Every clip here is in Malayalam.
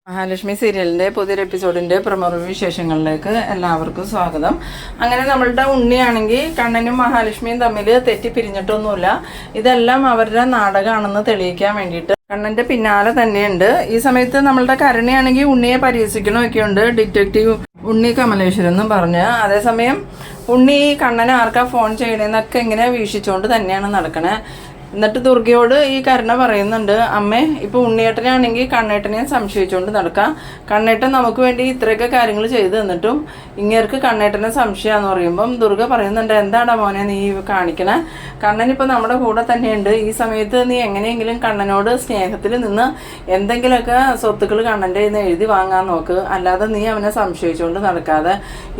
മഹാലക്ഷ്മി സീരിയലിൻ്റെ പുതിയൊരു എപ്പിസോഡിൻ്റെ പ്രമുഖ വിശേഷങ്ങളിലേക്ക് എല്ലാവർക്കും സ്വാഗതം. അങ്ങനെ നമ്മളുടെ ഉണ്ണിയാണെങ്കിൽ കണ്ണനും മഹാലക്ഷ്മിയും തമ്മിൽ തെറ്റിപ്പിരിഞ്ഞിട്ടൊന്നുമില്ല. ഇതെല്ലാം അവരുടെ നാടകമാണെന്ന് തെളിയിക്കാൻ വേണ്ടിയിട്ട് കണ്ണൻ്റെ പിന്നാലെ തന്നെയുണ്ട്. ഈ സമയത്ത് നമ്മളുടെ കരുണയാണെങ്കിൽ ഉണ്ണിയെ പരിഹസിക്കണമൊക്കെയുണ്ട്, ഡിറ്റക്റ്റീവ് ഉണ്ണി കമലേശ്വരൻ എന്നും പറഞ്ഞ്. അതേസമയം ഉണ്ണി കണ്ണനെ ആർക്കാ ഫോൺ ചെയ്യണേന്നൊക്കെ ഇങ്ങനെ വീക്ഷിച്ചുകൊണ്ട് തന്നെയാണ് നടക്കണേ. എന്നിട്ട് ദുർഗയോട് ഈ കരുണ പറയുന്നുണ്ട്, അമ്മേ ഇപ്പോൾ ഉണ്ണിയേട്ടനാണെങ്കിൽ കണ്ണേട്ടനെ സംശയിച്ചുകൊണ്ട് നടക്കാം. കണ്ണേട്ടൻ നമുക്ക് വേണ്ടി ഇത്രയൊക്കെ കാര്യങ്ങൾ ചെയ്തു തന്നിട്ടും ഇങ്ങേർക്ക് കണ്ണേട്ടനെ സംശയമാണെന്ന് പറയുമ്പം ദുർഗ പറയുന്നുണ്ട്, എന്താടാ മോനെ നീ കാണിക്കണേ? കണ്ണനിപ്പോൾ നമ്മുടെ കൂടെ തന്നെയുണ്ട്. ഈ സമയത്ത് നീ എങ്ങനെയെങ്കിലും കണ്ണനോട് സ്നേഹത്തിൽ നിന്ന് എന്തെങ്കിലുമൊക്കെ സ്വത്തുക്കൾ കണ്ണൻ്റെ ഇന്ന് എഴുതി വാങ്ങാൻ നോക്ക്. അല്ലാതെ നീ അവനെ സംശയിച്ചുകൊണ്ട് നടക്കാതെ.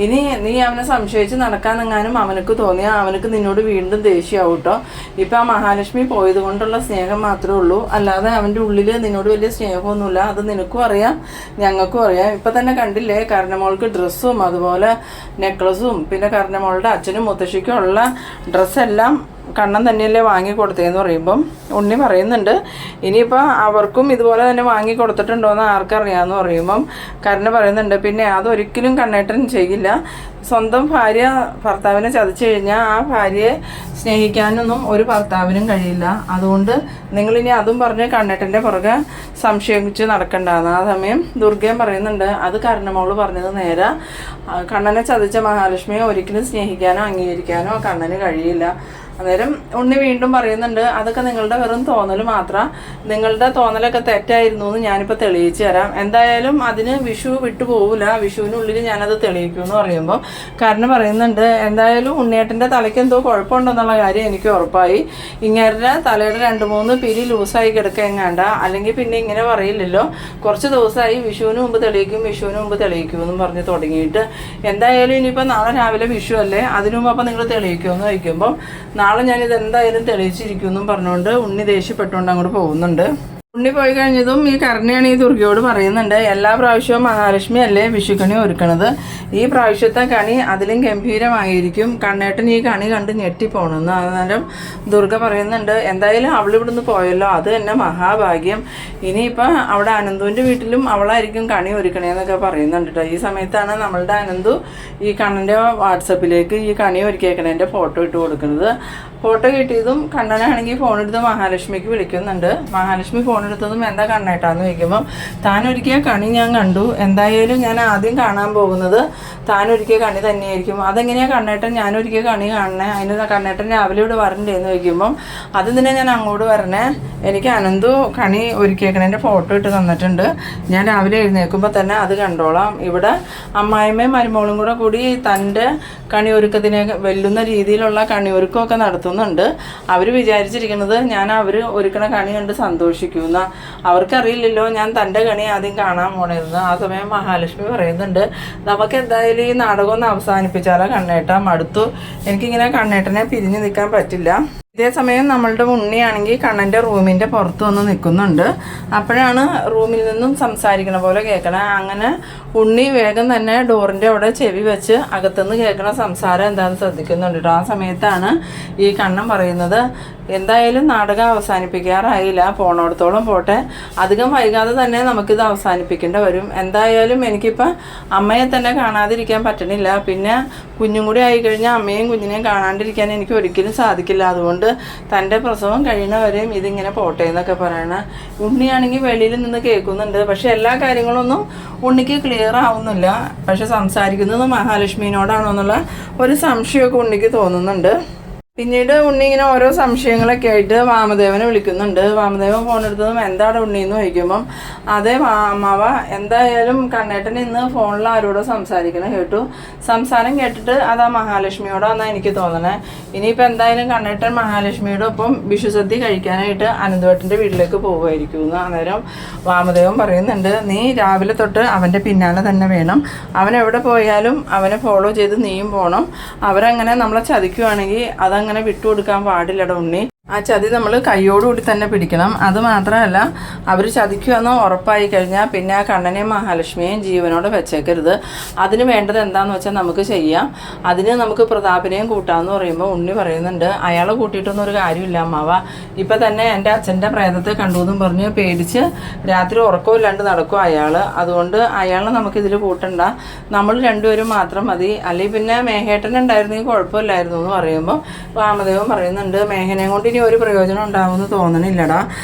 ഇനി നീ അവനെ സംശയിച്ച് നടക്കാനെങ്ങാനും അവനക്ക് തോന്നിയാൽ അവനക്ക് നിന്നോട് വീണ്ടും ദേഷ്യമാവും കേട്ടോ. ഇപ്പം ആ മഹാലക്ഷ്മി പോയത് കൊണ്ടുള്ള സ്നേഹം മാത്രമേ ഉള്ളൂ, അല്ലാതെ അവൻ്റെ ഉള്ളിൽ നിന്നോട് വലിയ സ്നേഹമൊന്നുമില്ല. അത് നിനക്കും അറിയാം, ഞങ്ങൾക്കും അറിയാം. ഇപ്പം തന്നെ കണ്ടില്ലേ, കരുണമോൾക്ക് ഡ്രസ്സും അതുപോലെ നെക്ലസും പിന്നെ കരുണമോളുടെ അച്ഛനും മുത്തശ്ശിക്കും ഉള്ള ഡ്രസ്സെല്ലാം കണ്ണൻ തന്നെയല്ലേ വാങ്ങിക്കൊടുത്തതെന്ന് പറയുമ്പം ഉണ്ണി പറയുന്നുണ്ട്, ഇനിയിപ്പോൾ അവർക്കും ഇതുപോലെ തന്നെ വാങ്ങി കൊടുത്തിട്ടുണ്ടോയെന്ന് ആർക്കറിയാമെന്ന് പറയുമ്പം കരുണ പറയുന്നുണ്ട്, പിന്നെ അതൊരിക്കലും കണ്ണേട്ടൻ ചെയ്യില്ല. സ്വന്തം ഭാര്യ ഭർത്താവിനെ ചതിച്ചു കഴിഞ്ഞാൽ ആ ഭാര്യയെ സ്നേഹിക്കാനൊന്നും ഒരു ഭർത്താവിനും കഴിയില്ല. അതുകൊണ്ട് നിങ്ങളിനി അതും പറഞ്ഞ് കണ്ണേട്ടൻ്റെ പുറകെ സംശയിച്ച് നടക്കണ്ടെന്ന്. ആ സമയം ദുർഗയും പറയുന്നുണ്ട്, അത് കരുണമോള് പറഞ്ഞത് നേരെ. കണ്ണനെ ചതിച്ച മഹാലക്ഷ്മിയെ ഒരിക്കലും സ്നേഹിക്കാനോ അംഗീകരിക്കാനോ കണ്ണന് കഴിയില്ല. അന്നേരം ഉണ്ണി വീണ്ടും പറയുന്നുണ്ട്, അതൊക്കെ നിങ്ങളുടെ വെറും തോന്നൽ മാത്രം. നിങ്ങളുടെ തോന്നലൊക്കെ തെറ്റായിരുന്നു എന്ന് ഞാനിപ്പോൾ തെളിയിച്ചു തരാം. എന്തായാലും അതിന് വിഷു വിട്ടു പോവില്ല, വിഷുവിനുള്ളിൽ ഞാനത് തെളിയിക്കുമെന്ന് പറയുമ്പോൾ കാരണം പറയുന്നുണ്ട്, എന്തായാലും ഉണ്ണിയേട്ടൻ്റെ തലയ്ക്ക് എന്തോ കുഴപ്പമുണ്ടെന്നുള്ള കാര്യം എനിക്ക് ഉറപ്പായി. ഇങ്ങേരുടെ തലയുടെ 2-3 പിരി ലൂസായി കിടക്കെങ്ങാണ്ട, അല്ലെങ്കിൽ പിന്നെ ഇങ്ങനെ പറയില്ലല്ലോ. കുറച്ച് ദിവസമായി വിഷുവിന് മുമ്പ് തെളിയിക്കുമെന്നും പറഞ്ഞ് തുടങ്ങിയിട്ട്. എന്തായാലും ഇനിയിപ്പോൾ നാളെ രാവിലെ വിഷു അല്ലേ, അതിനു മുമ്പ് അപ്പം നിങ്ങൾ തെളിയിക്കുമെന്ന് വയ്ക്കുമ്പം നാളെ ഞാനിത് എന്തായാലും തെളിയിച്ചിരിക്കുമെന്നും പറഞ്ഞുകൊണ്ട് ഉണ്ണി ദേഷ്യപ്പെട്ടുകൊണ്ട് അങ്ങോട്ട് പോകുന്നുണ്ട്. ഉണ്ണി പോയി കഴിഞ്ഞതും ഈ കരുണയാണ് ഈ ദുർഗയോട് പറയുന്നുണ്ട്, എല്ലാ പ്രാവശ്യവും മഹാലക്ഷ്മി അല്ലേ വിഷുക്കണി ഒരുക്കണത്, ഈ പ്രാവശ്യത്തെ കണി അതിലും ഗംഭീരമായിരിക്കും. കണ്ണേട്ടൻ ഈ കണി കണ്ട് ഞെട്ടിപ്പോണെന്ന്. അന്നേരം ദുർഗ പറയുന്നുണ്ട്, എന്തായാലും അവളിവിടുന്ന് പോയല്ലോ, അത് തന്നെ മഹാഭാഗ്യം. ഇനിയിപ്പോൾ അവിടെ അനന്തുവിൻ്റെ വീട്ടിലും അവളായിരിക്കും കണി ഒരുക്കണേന്നൊക്കെ പറയുന്നുണ്ട് കേട്ടോ. ഈ സമയത്താണ് നമ്മളുടെ അനന്തു ഈ കണ്ണൻ്റെ വാട്സപ്പിലേക്ക് ഈ കണി ഒരുക്കിയേക്കണേൻ്റെ ഫോട്ടോ ഇട്ട് കൊടുക്കുന്നത്. ഫോട്ടോ കിട്ടിയതും കണ്ണനാണെങ്കിൽ ഫോണെടുത്ത് മഹാലക്ഷ്മിക്ക് വിളിക്കുന്നുണ്ട്. മഹാലക്ഷ്മി ഫോണെടുത്തതും എന്താ കണ്ണേട്ടാന്ന് ചോദിക്കുമ്പം താനൊരുക്കിയ കണി ഞാൻ കണ്ടു, എന്തായാലും ഞാൻ ആദ്യം കാണാൻ പോകുന്നത് താനൊരുക്കിയ കണി തന്നെയായിരിക്കും. അതെങ്ങനെയാണ് കണ്ണേട്ടൻ ഞാനൊരുക്കിയ കണി കാണണേ, അതിന് കണ്ണേട്ടൻ രാവിലെ ഇവിടെ വരണ്ടേന്ന് ചോദിക്കുമ്പം അതിനെ ഞാൻ അങ്ങോട്ട് വരണേ, എനിക്ക് അനന്തു കണി ഒരുക്കിയേക്കണേൻ്റെ ഫോട്ടോ ഇട്ട് തന്നിട്ടുണ്ട്, ഞാൻ രാവിലെ എഴുന്നേൽക്കുമ്പോൾ തന്നെ അത് കണ്ടോളാം. ഇവിടെ അമ്മായിമ്മയും മരുമോളും കൂടി തൻ്റെ കണി ഒരുക്കത്തിനെ വെല്ലുന്ന രീതിയിലുള്ള കണി ഒരുക്കമൊക്കെ നടത്തുന്നുണ്ട്. അവർ വിചാരിച്ചിരിക്കുന്നത് ഞാൻ അവർ ഒരുക്കണ കണി കണ്ട് സന്തോഷിക്കുന്ന. അവർക്കറിയില്ലല്ലോ ഞാൻ തൻ്റെ കണി ആദ്യം കാണാൻ പോണേന്ന്. ആ സമയം മഹാലക്ഷ്മി പറയുന്നുണ്ട്, നമുക്ക് എന്തായാലും ഈ നാടകം ഒന്ന് അവസാനിപ്പിച്ചാലോ കണ്ണേട്ടൻ, മടുത്തു, എനിക്കിങ്ങനെ കണ്ണേട്ടനെ പിരിഞ്ഞു നിൽക്കാൻ പറ്റില്ല. ഇതേ സമയം നമ്മളുടെ ഉണ്ണിയാണെങ്കിൽ കണ്ണൻ്റെ റൂമിൻ്റെ പുറത്ത് വന്ന് നിൽക്കുന്നുണ്ട്. അപ്പോഴാണ് റൂമിൽ നിന്നും സംസാരിക്കണ പോലെ കേൾക്കണേ. അങ്ങനെ ഉണ്ണി വേഗം തന്നെ ഡോറിൻ്റെ അവിടെ ചെവി വെച്ച് അകത്തുനിന്ന് കേൾക്കണ സംസാരം എന്താണെന്ന് ശ്രദ്ധിക്കുന്നുണ്ട് കേട്ടോ. ആ സമയത്താണ് ഈ കണ്ണൻ പറയുന്നത്, എന്തായാലും നാടകം അവസാനിപ്പിക്കാറായില്ല, പോണോടത്തോളം പോട്ടെ, അധികം വൈകാതെ തന്നെ നമുക്കിത് അവസാനിപ്പിക്കേണ്ടി വരും. എന്തായാലും എനിക്കിപ്പോൾ അമ്മയെ തന്നെ കാണാതിരിക്കാൻ പറ്റണില്ല, പിന്നെ കുഞ്ഞും കൂടി ആയിക്കഴിഞ്ഞാൽ അമ്മയും കുഞ്ഞിനെയും കാണാണ്ടിരിക്കാൻ എനിക്ക് ഒരിക്കലും സാധിക്കില്ല. അതുകൊണ്ട് തൻ്റെ പ്രസവം കഴിയുന്നവരെയും ഇതിങ്ങനെ പോട്ടെ എന്നൊക്കെ പറയണ. ഉണ്ണിയാണെങ്കിൽ വെളിയിൽ നിന്ന് കേൾക്കുന്നുണ്ട്, പക്ഷെ എല്ലാ കാര്യങ്ങളൊന്നും ഉണ്ണിക്ക് ക്ലിയർ ആവുന്നില്ല. പക്ഷെ സംസാരിക്കുന്നത് മഹാലക്ഷ്മിനോടാണോ എന്നുള്ള ഒരു സംശയമൊക്കെ ഉണ്ണിക്ക് തോന്നുന്നുണ്ട്. പിന്നീട് ഉണ്ണി ഇങ്ങനെ ഓരോ സംശയങ്ങളൊക്കെ ആയിട്ട് വാമദേവനെ വിളിക്കുന്നുണ്ട്. വാമദേവൻ ഫോണെടുത്തതും എന്താണ് ഉണ്ണിന്ന് ചോദിക്കുമ്പം അതേ അമ്മാവ, എന്തായാലും കണ്ണേട്ടൻ ഇന്ന് ഫോണിൽ ആരോടോ സംസാരിക്കണം കേട്ടു. സംസാരം കേട്ടിട്ട് അതാ മഹാലക്ഷ്മിയോടാന്നാണ് എനിക്ക് തോന്നണേ. ഇനിയിപ്പോൾ എന്തായാലും കണ്ണേട്ടൻ മഹാലക്ഷ്മിയുടെ ഒപ്പം വിഷുസദ്യ കഴിക്കാനായിട്ട് അനന്തവേട്ടൻ്റെ വീട്ടിലേക്ക് പോകുമായിരിക്കും. അന്നേരം വാമദേവൻ പറയുന്നുണ്ട്, നീ രാവിലെ തൊട്ട് അവൻ്റെ പിന്നാലെ തന്നെ വേണം, അവൻ എവിടെ പോയാലും അവനെ ഫോളോ ചെയ്ത് നീയും പോകണം. അവരങ്ങനെ നമ്മളെ ചതിക്കുവാണെങ്കിൽ അതങ്ങനെ വിട്ടുകൊടുക്കാൻ പാടില്ലട ഉണ്ണി. ആ ചതി നമ്മൾ കൈയോടുകൂടി തന്നെ പിടിക്കണം. അത് മാത്രമല്ല, അവർ ചതിക്കുമെന്ന് ഉറപ്പായി കഴിഞ്ഞാൽ പിന്നെ ആ കണ്ണനെയും മഹാലക്ഷ്മിയെയും ജീവനോടെ വെച്ചേക്കരുത്. അതിന് വേണ്ടത് എന്താണെന്ന് വെച്ചാൽ നമുക്ക് ചെയ്യാം. അതിന് നമുക്ക് പ്രതാപനെയും കൂട്ടാമെന്ന് പറയുമ്പോൾ ഉണ്ണി പറയുന്നുണ്ട്, അയാളെ കൂട്ടിയിട്ടൊന്നും ഒരു കാര്യമില്ല അമ്മാവ. ഇപ്പം തന്നെ എൻ്റെ അച്ഛൻ്റെ പ്രേതത്തെ കണ്ടു എന്നും പറഞ്ഞ് പേടിച്ച് രാത്രി ഉറക്കമില്ലാണ്ട് നടക്കും അയാൾ. അതുകൊണ്ട് അയാളെ നമുക്കിതിൽ കൂട്ടണ്ട, നമ്മൾ രണ്ടുപേരും മാത്രം മതി. അല്ലെങ്കിൽ പിന്നെ മേഘേട്ടൻ ഉണ്ടായിരുന്നെങ്കിൽ കുഴപ്പമില്ലായിരുന്നു എന്ന് പറയുമ്പോൾ വാമദേവൻ പറയുന്നുണ്ട്, മേഘനെയും കൊണ്ട് ഇനി ഒരു പ്രയോജനം ഉണ്ടാകുമെന്ന് തോന്നണില്ലടാ.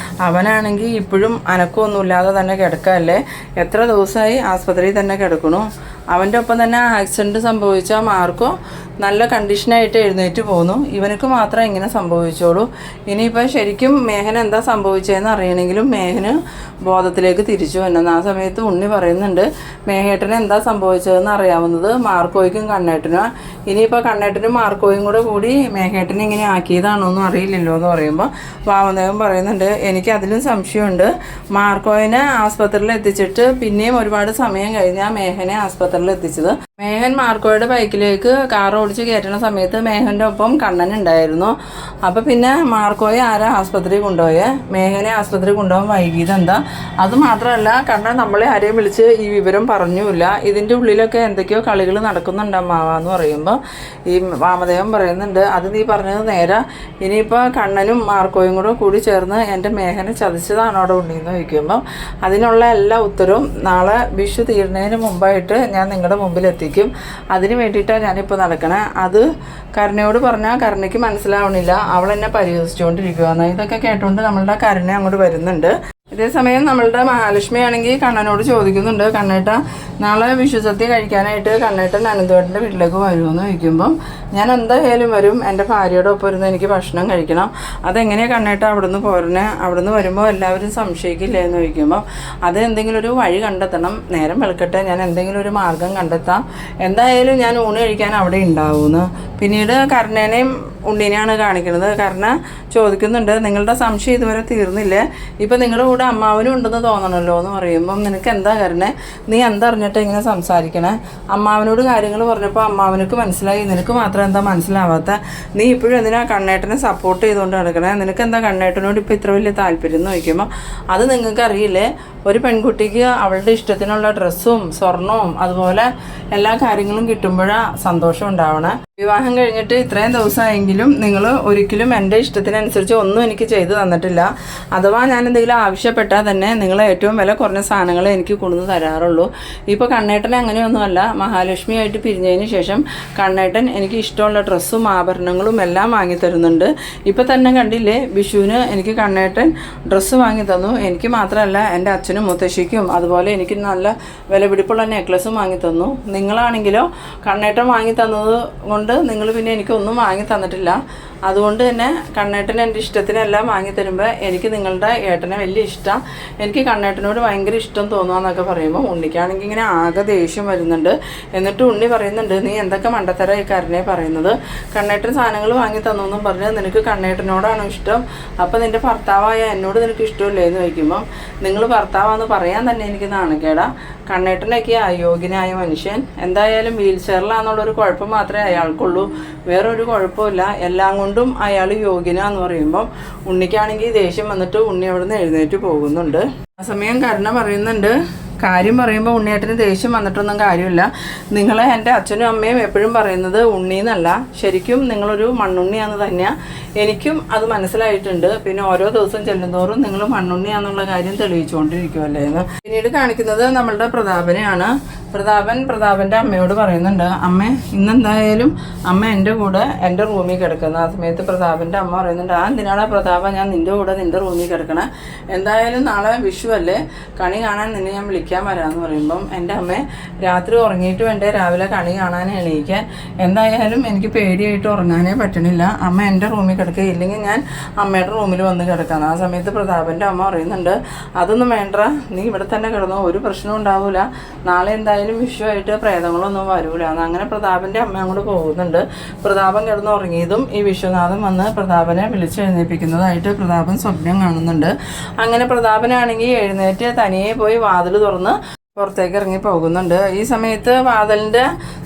അവനാണെങ്കിൽ ഇപ്പോഴും അനക്കമൊന്നുമില്ലാതെ തന്നെ കിടക്കല്ലേ. എത്ര ദിവസമായി ആസ്പത്രിയിൽ തന്നെ കിടക്കണു. അവൻ്റെ ഒപ്പം തന്നെ ആക്സിഡൻറ്റ് സംഭവിച്ച മാർക്കോ നല്ല കണ്ടീഷനായിട്ട് എഴുന്നേറ്റ് പോന്നു. ഇവനക്ക് മാത്രം ഇങ്ങനെ സംഭവിച്ചോളൂ. ഇനിയിപ്പോൾ ശരിക്കും മേഘന എന്താ സംഭവിച്ചതെന്ന് അറിയണമെങ്കിലും മേഘന് ബോധത്തിലേക്ക് തിരിച്ചു വന്നെന്ന്. ആ സമയത്ത് ഉണ്ണി പറയുന്നുണ്ട്, മേഘേട്ടന് എന്താ സംഭവിച്ചതെന്ന് അറിയാവുന്നത് മാർക്കോയ്ക്കും കണ്ണേട്ടനും. ഇനിയിപ്പോൾ കണ്ണേട്ടനും മാർക്കോയും കൂടി മേഘേട്ടനെ ഇങ്ങനെ ആക്കിയതാണോന്നും അറിയില്ലല്ലോ എന്ന് പറയുമ്പോൾ വാമദേവൻ പറയുന്നുണ്ട്, എനിക്ക് അതിലും സംശയമുണ്ട്. മാർക്കോയിനെ ആസ്പത്രിയിൽ എത്തിച്ചിട്ട് പിന്നെയും ഒരുപാട് സമയം കഴിഞ്ഞാൽ മേഘനെ ആസ്പത്രിയിൽ എത്തിച്ചത്. മേഘൻ മാർക്കോയുടെ ബൈക്കിലേക്ക് കാർ ഓടിച്ച് കയറ്റുന്ന സമയത്ത് മേഘൻ്റെ ഒപ്പം കണ്ണൻ ഉണ്ടായിരുന്നു. അപ്പോൾ പിന്നെ മാർക്കോയെ ആരാ ആസ്പത്രിയിൽ കൊണ്ടുപോയേ? മേഘനെ ആസ്പത്രിയിൽ കൊണ്ടുപോകാൻ വൈകിയത് എന്താ? അതുമാത്രമല്ല, കണ്ണൻ നമ്മളെ ആരെയും വിളിച്ച് ഈ വിവരം പറഞ്ഞുമില്ല. ഇതിൻ്റെ ഉള്ളിലൊക്കെ എന്തൊക്കെയോ കളികൾ നടക്കുന്നുണ്ട് അമ്മാവെന്ന് പറയുമ്പോൾ ഈ വാമദേവൻ പറയുന്നുണ്ട്, അത് നീ പറഞ്ഞത് നേരാ. ഇനിയിപ്പോൾ കണ്ണനും മാർക്കോയും കൂടി ചേർന്ന് എൻ്റെ മേഘനെ ചതിച്ചതാണോടെ ഉണ്ണിയെന്ന് ചോദിക്കുമ്പോൾ അതിനുള്ള എല്ലാ ഉത്തരവും നാളെ വിഷു തീരുന്നതിന് മുമ്പായിട്ട് ഞാൻ നിങ്ങളുടെ മുമ്പിലെത്തിക്കും. അതിന് വേണ്ടിയിട്ടാണ് ഞാനിപ്പോൾ നടക്കണേ. അത് കരുണയോട് പറഞ്ഞാൽ കരുണയ്ക്ക് മനസ്സിലാവണില്ല. അവൾ എന്നെ പരിഹസിച്ചുകൊണ്ടിരിക്കുകയാണ്. ഇതൊക്കെ കേട്ടുകൊണ്ട് നമ്മളുടെ കരുണ അങ്ങോട്ട് വരുന്നുണ്ട്. ഇതേസമയം നമ്മളുടെ മഹാലക്ഷ്മി ആണെങ്കിൽ കണ്ണനോട് ചോദിക്കുന്നുണ്ട്, കണ്ണേട്ട നാളെ വിഷുസദ്യ കഴിക്കാനായിട്ട് കണ്ണേട്ടൻ അനന്തേട്ടൻ്റെ വീട്ടിലേക്ക് വരുമെന്ന് ചോദിക്കുമ്പം ഞാൻ എന്തായാലും വരും. എൻ്റെ ഭാര്യയുടെ ഒപ്പം ഇരുന്ന് എനിക്ക് ഭക്ഷണം കഴിക്കണം. അതെങ്ങനെയാണ് കണ്ണേട്ട അവിടുന്ന് പോരണേ? അവിടുന്ന് വരുമ്പോൾ എല്ലാവരും സംശയിക്കില്ലേ എന്ന് ചോദിക്കുമ്പോൾ അത് എന്തെങ്കിലും ഒരു വഴി കണ്ടെത്തണം. നേരം വെളുക്കട്ടെ, ഞാൻ എന്തെങ്കിലും ഒരു മാർഗം കണ്ടെത്താം. എന്തായാലും ഞാൻ ഊണ് കഴിക്കാൻ അവിടെ ഉണ്ടാവുമെന്ന്. പിന്നീട് കരുണേനെയും ഉണ്ണീനെയാണ് കാണിക്കുന്നത്. കാരണം ചോദിക്കുന്നുണ്ട്, നിങ്ങളുടെ സംശയം ഇതുവരെ തീർന്നില്ലേ? ഇപ്പം നിങ്ങളുടെ കൂടെ അമ്മാവനും ഉണ്ടെന്ന് തോന്നണമല്ലോ എന്ന് പറയുമ്പം നിനക്ക് എന്താ കരുണേ? നീ എന്തറിഞ്ഞിട്ട് ഇങ്ങനെ സംസാരിക്കണേ? അമ്മാവനോട് കാര്യങ്ങൾ പറഞ്ഞപ്പോൾ അമ്മാവനക്ക് മനസ്സിലായി, നിനക്ക് മാത്രം എന്താ മനസ്സിലാവാത്ത? നീ ഇപ്പോഴും എന്തിനാ കണ്ണേട്ടനെ സപ്പോർട്ട് ചെയ്തുകൊണ്ട് നടക്കണേ? നിനക്ക് എന്താ കണ്ണേട്ടനോട് ഇപ്പോൾ ഇത്ര വലിയ താല്പര്യം എന്ന് ചോദിക്കുമ്പോൾ അത് നിങ്ങൾക്ക് അറിയില്ലേ, ഒരു പെൺകുട്ടിക്ക് അവളുടെ ഇഷ്ടത്തിനുള്ള ഡ്രസ്സും സ്വർണവും അതുപോലെ എല്ലാ കാര്യങ്ങളും കിട്ടുമ്പോഴാണ് സന്തോഷം ഉണ്ടാവണേ. വിവാഹം കഴിഞ്ഞിട്ട് ഇത്രയും ദിവസമായെങ്കിലും നിങ്ങൾ ഒരിക്കലും എൻ്റെ ഇഷ്ടത്തിനനുസരിച്ച് ഒന്നും എനിക്ക് ചെയ്തു തന്നിട്ടില്ല. അഥവാ ഞാൻ എന്തെങ്കിലും ആവശ്യപ്പെട്ടാൽ തന്നെ നിങ്ങൾ ഏറ്റവും വില കുറഞ്ഞ സാധനങ്ങൾ എനിക്ക് കൊണ്ടുവന്ന് തരാറുള്ളൂ. ഇപ്പോൾ കണ്ണേട്ടൻ അങ്ങനെയൊന്നുമല്ല. മഹാലക്ഷ്മിയായിട്ട് പിരിഞ്ഞതിന് ശേഷം കണ്ണേട്ടൻ എനിക്ക് ഇഷ്ടമുള്ള ഡ്രസ്സും ആഭരണങ്ങളും എല്ലാം വാങ്ങിത്തരുന്നുണ്ട്. ഇപ്പോൾ തന്നെ കണ്ടില്ലേ, വിഷുവിന് എനിക്ക് കണ്ണേട്ടൻ ഡ്രസ്സ് വാങ്ങി തന്നു. എനിക്ക് മാത്രമല്ല, എൻ്റെ അച്ഛനും മുത്തശ്ശിക്കും അതുപോലെ എനിക്ക് നല്ല വിലപിടിപ്പുള്ള നെക്ലസും വാങ്ങി തന്നു. നിങ്ങളാണെങ്കിലോ കണ്ണേട്ടൻ വാങ്ങി തന്നത് കൊണ്ട് നിങ്ങൾ പിന്നെ എനിക്കൊന്നും വാങ്ങി തന്നിട്ടില്ല. അതുകൊണ്ട് തന്നെ കണ്ണേട്ടൻ എൻ്റെ ഇഷ്ടത്തിനെല്ലാം വാങ്ങി തരുമ്പോൾ എനിക്ക് നിങ്ങളുടെ ഏട്ടനെ വലിയ ഇഷ്ടമാണ്. എനിക്ക് കണ്ണേട്ടനോട് ഭയങ്കര ഇഷ്ടം തോന്നുകയെന്നൊക്കെ പറയുമ്പോൾ ഉണ്ണിക്കാണെങ്കിൽ ഇങ്ങനെ ആകെ ദേഷ്യം വരുന്നുണ്ട്. എന്നിട്ട് ഉണ്ണി പറയുന്നുണ്ട്, നീ എന്തൊക്കെ മണ്ടത്തര ഈ കാരനെ പറയുന്നത്? കണ്ണേട്ടൻ സാധനങ്ങൾ വാങ്ങി തന്നു എന്നും പറഞ്ഞ് നിനക്ക് കണ്ണേട്ടനോടാണോ ഇഷ്ടം? അപ്പം നിൻ്റെ ഭർത്താവായ എന്നോട് നിനക്ക് ഇഷ്ടമില്ലേ എന്ന് ചോദിക്കുമ്പം നിങ്ങൾ ഭർത്താവാന്ന് പറയാൻ തന്നെ എനിക്ക് നാണക്കേടാ. കണ്ണേട്ടനൊക്കെ അയോഗ്യനായ മനുഷ്യൻ. എന്തായാലും വീൽ ചെയറിലാണെന്നുള്ളൊരു കുഴപ്പം മാത്രമേ അയാൾക്കുള്ളൂ, വേറൊരു കുഴപ്പമില്ല. എല്ലാം കൊണ്ടും അയാൾ യോഗ്യനാന്ന് പറയുമ്പം ഉണ്ണിക്കാണെങ്കിൽ ദേഷ്യം വന്നിട്ട് ഉണ്ണി അവിടെ നിന്ന് എഴുന്നേറ്റ് പോകുന്നുണ്ട്. ആ സമയം കരുണ പറയുന്നുണ്ട്, കാര്യം പറയുമ്പോൾ ഉണ്ണിയേട്ടന് ദേഷ്യം വന്നിട്ടൊന്നും കാര്യമില്ല. നിങ്ങൾ എൻ്റെ അച്ഛനും അമ്മയും എപ്പോഴും പറയുന്നത് ഉണ്ണീന്നല്ല, ശരിക്കും നിങ്ങളൊരു മണ്ണുണ്ണിയാന്ന് തന്നെയാണ്. എനിക്കും അത് മനസ്സിലായിട്ടുണ്ട്. പിന്നെ ഓരോ ദിവസം ചെല്ലുന്തോറും നിങ്ങൾ മണ്ണുണ്ണിയാന്നുള്ള കാര്യം തെളിയിച്ചുകൊണ്ടിരിക്കുമല്ലേ എന്ന്. പിന്നീട് കാണിക്കുന്നത് നമ്മളുടെ പ്രതാപനെയാണ്. പ്രതാപൻ്റെ അമ്മയോട് പറയുന്നുണ്ട്, അമ്മ ഇന്നെന്തായാലും അമ്മ എൻ്റെ കൂടെ എൻ്റെ റൂമിൽ കിടക്കുന്നത്. ആ സമയത്ത് പ്രതാപൻ്റെ അമ്മ പറയുന്നുണ്ട്, ആ എന്തിനാണ് പ്രതാപ ഞാൻ നിൻ്റെ കൂടെ നിൻ്റെ റൂമിൽ കിടക്കണേ? എന്തായാലും നാളെ വിഷു അല്ലേ, കണി കാണാൻ നിന്നെ ഞാൻ വിളിക്കാൻ വരാമെന്ന് പറയുമ്പം എൻ്റെ അമ്മ രാത്രി ഉറങ്ങിയിട്ട് വേണ്ടേ രാവിലെ കണി കാണാൻ എണീക്കാൻ. എന്തായാലും എനിക്ക് പേടിയായിട്ട് ഉറങ്ങാനേ പറ്റണില്ല. അമ്മ എൻ്റെ റൂമിൽ കിടക്കുക, ഇല്ലെങ്കിൽ ഞാൻ അമ്മയുടെ റൂമിൽ വന്ന് കിടക്കാം. ആ സമയത്ത് പ്രതാപൻ്റെ അമ്മ പറയുന്നുണ്ട്, അതൊന്നും വേണ്ട, നീ ഇവിടെ തന്നെ കിടന്നോ, ഒരു പ്രശ്നവും ഉണ്ടാവില്ല. നാളെ എന്തായാലും വിഷുവായിട്ട് പ്രേതങ്ങളൊന്നും വരൂല. അങ്ങനെ പ്രതാപൻ്റെ അമ്മ അങ്ങോട്ട് പോകുന്നുണ്ട്. പ്രതാപൻ കിടന്ന് ഉറങ്ങിയതും ഈ വിശ്വനാഥൻ വന്ന് പ്രതാപനെ വിളിച്ചെഴുന്നേൽപ്പിക്കുന്നതായിട്ട് പ്രതാപൻ സ്വപ്നം കാണുന്നുണ്ട്. അങ്ങനെ പ്രതാപനാണെങ്കിൽ എഴുന്നേറ്റ് തനിയെ പോയി വാതിൽ തുറന്ന് പുറത്തേക്ക് ഇറങ്ങി പോകുന്നുണ്ട്. ഈ സമയത്ത് വാതിലിൻ്റെ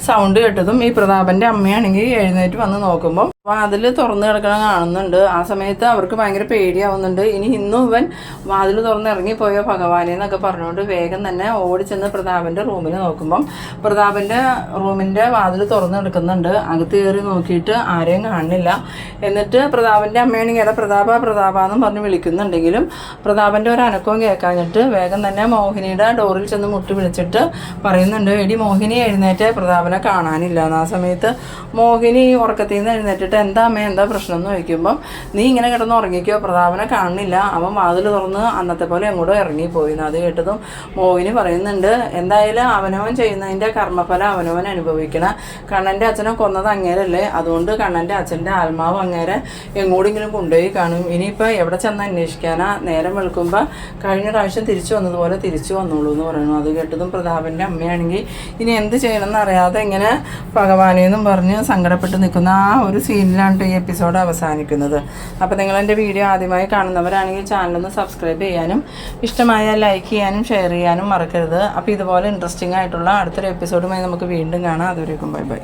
സൗണ്ട് കേട്ടതും ഈ പ്രതാപൻ്റെ അമ്മയാണെങ്കിൽ എഴുന്നേറ്റ് വന്ന് നോക്കുമ്പോൾ വാതിൽ തുറന്ന് കിടക്കണം കാണുന്നുണ്ട്. ആ സമയത്ത് അവർക്ക് ഭയങ്കര പേടിയാവുന്നുണ്ട്. ഇന്നും ഇവൻ വാതിൽ തുറന്ന് ഇറങ്ങിപ്പോയോ ഭഗവാനെ എന്നൊക്കെ പറഞ്ഞുകൊണ്ട് വേഗം തന്നെ ഓടിച്ചെന്ന് പ്രതാപൻ്റെ റൂമിൽ നോക്കുമ്പം പ്രതാപൻ്റെ റൂമിൻ്റെ വാതിൽ തുറന്ന് കിടക്കുന്നുണ്ട്. അകത്ത് കയറി നോക്കിയിട്ട് ആരെയും കാണുന്നില്ല. എന്നിട്ട് പ്രതാപൻ്റെ അമ്മയാണെങ്കിൽ എടാ പ്രതാപ എന്നും പറഞ്ഞ് വിളിക്കുന്നുണ്ടെങ്കിലും പ്രതാപൻ്റെ ഒരു അനക്കവും കേൾക്കാഞ്ഞിട്ട് വേഗം തന്നെ മോഹിനിയുടെ ഡോറിൽ ചെന്ന് മുട്ടി വിളിച്ചിട്ട് പറയുന്നുണ്ട്, എടി മോഹിനി എഴുന്നേറ്റ്, പ്രതാപനെ കാണാനില്ല. ആ സമയത്ത് മോഹിനി ഉറക്കത്തിൽ നിന്ന് എഴുന്നേറ്റിട്ട് എന്താ അമ്മ എന്താ പ്രശ്നം എന്ന് ചോദിക്കുമ്പം നീ ഇങ്ങനെ കിടന്ന് ഉറങ്ങിക്കോ, പ്രതാപനെ കാണുന്നില്ല, അവൻ വാതിൽ തുറന്ന് അന്നത്തെ പോലെ എങ്ങോട്ടോ ഇറങ്ങിപ്പോയി. അത് കേട്ടതും മോഹിനി പറയുന്നുണ്ട്, എന്തായാലും അവനവൻ ചെയ്യുന്നതിൻ്റെ കർമ്മഫലം അവനവൻ അനുഭവിക്കണം. കണ്ണൻ്റെ അച്ഛനെ കൊന്നത് അങ്ങേരല്ലേ, അതുകൊണ്ട് കണ്ണൻ്റെ അച്ഛൻ്റെ ആത്മാവ് അങ്ങേരെ എങ്ങോട്ടെങ്കിലും കൊണ്ടുപോയി കാണും. ഇനിയിപ്പോൾ എവിടെ ചെന്ന് അന്വേഷിക്കാനാ, നേരം വെളുക്കുമ്പോൾ കഴിഞ്ഞ പ്രാവശ്യം തിരിച്ചു വന്നതുപോലെ തിരിച്ചു വന്നോളൂ എന്ന് പറയുന്നു. അത് കേട്ടതും പ്രതാപൻ്റെ അമ്മയാണെങ്കിൽ ഇനി എന്ത് ചെയ്യണമെന്ന് അറിയാതെ ഇങ്ങനെ ഭഗവാനെന്നും പറഞ്ഞ് സങ്കടപ്പെട്ട് നിൽക്കുന്ന ആ ഒരു സീനിലാണ് ഈ എപ്പിസോഡ് അവസാനിക്കുന്നത്. അപ്പോൾ നിങ്ങൾ എൻ്റെ വീഡിയോ ആദ്യമായി കാണുന്നവരാണെങ്കിൽ ചാനലൊന്ന് സബ്സ്ക്രൈബ് ചെയ്യാനും ഇഷ്ടമായാൽ ലൈക്ക് ചെയ്യാനും ഷെയർ ചെയ്യാനും മറക്കരുത്. അപ്പോൾ ഇതുപോലെ ഇൻട്രസ്റ്റിംഗ് ആയിട്ടുള്ള അടുത്തൊരു എപ്പിസോഡുമായി നമുക്ക് വീണ്ടും കാണാം. അതുവരേക്കും ബൈ ബൈ.